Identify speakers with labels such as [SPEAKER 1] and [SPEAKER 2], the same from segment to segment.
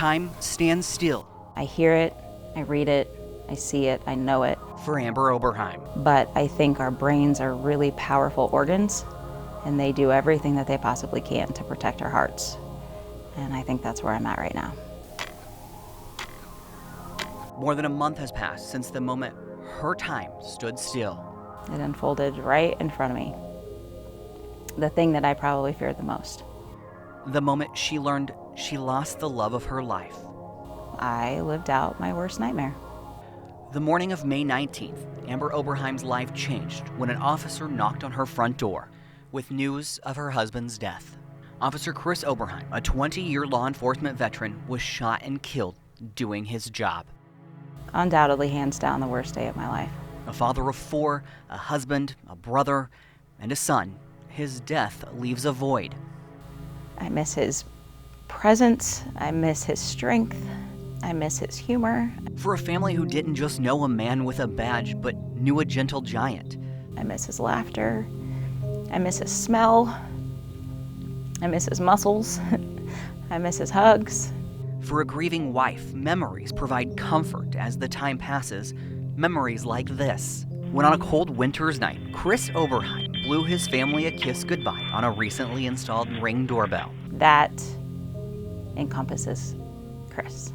[SPEAKER 1] Time stands still.
[SPEAKER 2] I hear it, I read it, I see it, I know it.
[SPEAKER 1] For Amber Oberheim.
[SPEAKER 2] But I think our brains are really powerful organs, and they do everything that they possibly can to protect our hearts. And I think that's where I'm at right now.
[SPEAKER 1] More than a month has passed since the moment her time stood still.
[SPEAKER 2] It unfolded right in front of me. The thing that I probably feared the most.
[SPEAKER 1] The moment she learned she lost the love of her life.
[SPEAKER 2] I lived out my worst nightmare.
[SPEAKER 1] The morning of May 19th, Amber Oberheim's life changed when an officer knocked on her front door with news of her husband's death. Officer Chis Oberheim, a 20-year law enforcement veteran, was shot and killed doing his job.
[SPEAKER 2] Undoubtedly, hands down, the worst day of my life.
[SPEAKER 1] A father of 4, a husband, a brother, and a son, his death leaves a void.
[SPEAKER 2] I miss his presence, I miss his strength, I miss his humor.
[SPEAKER 1] For a family who didn't just know a man with a badge, but knew a gentle giant.
[SPEAKER 2] I miss his laughter, I miss his smell, I miss his muscles, I miss his hugs.
[SPEAKER 1] For a grieving wife, memories provide comfort as the time passes. Memories like this. When on a cold winter's night, Chis Oberheim blew his family a kiss goodbye on a recently installed Ring doorbell.
[SPEAKER 2] That encompasses Chris.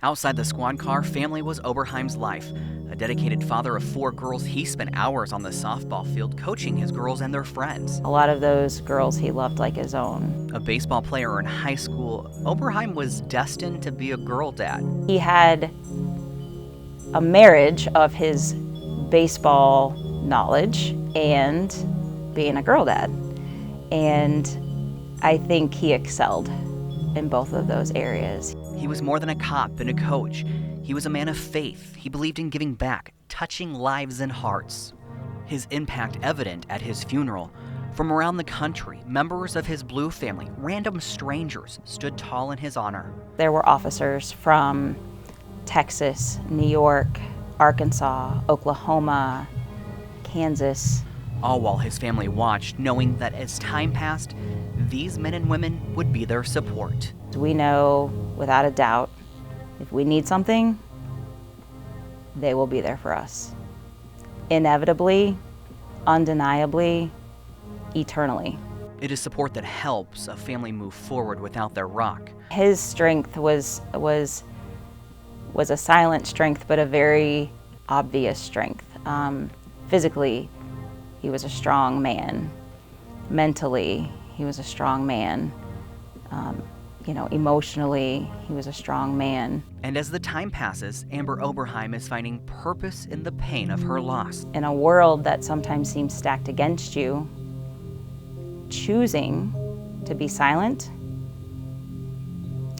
[SPEAKER 1] Outside the squad car, family was Oberheim's life. A dedicated father of 4 girls, he spent hours on the softball field coaching his girls and their friends.
[SPEAKER 2] A lot of those girls he loved like his own.
[SPEAKER 1] A baseball player in high school, Oberheim was destined to be a girl dad.
[SPEAKER 2] He had a marriage of his baseball knowledge and being a girl dad. And I think he excelled in both of those areas.
[SPEAKER 1] He was more than a cop and a coach. He was a man of faith. He believed in giving back, touching lives and hearts. His impact evident at his funeral. From around the country, members of his Blue family, random strangers, stood tall in his honor.
[SPEAKER 2] There were officers from Texas, New York, Arkansas, Oklahoma, Kansas.
[SPEAKER 1] All while his family watched, knowing that as time passed, these men and women would be their support.
[SPEAKER 2] We know without a doubt, if we need something, they will be there for us. Inevitably, undeniably, eternally.
[SPEAKER 1] It is support that helps a family move forward without their rock.
[SPEAKER 2] His strength was a silent strength, but a very obvious strength. Physically, he was a strong man. Mentally, he was a strong man. Emotionally, he was a strong man.
[SPEAKER 1] And as the time passes, Amber Oberheim is finding purpose in the pain of her loss.
[SPEAKER 2] In a world that sometimes seems stacked against you, choosing to be silent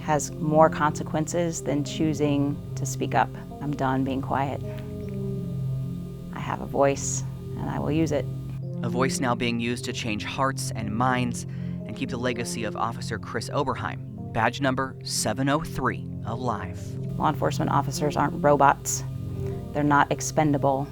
[SPEAKER 2] has more consequences than choosing to speak up. I'm done being quiet. I have a voice, and I will use it.
[SPEAKER 1] A voice now being used to change hearts and minds and keep the legacy of Officer Chis Oberheim, badge number 703, alive.
[SPEAKER 2] Law enforcement officers aren't robots. They're not expendable.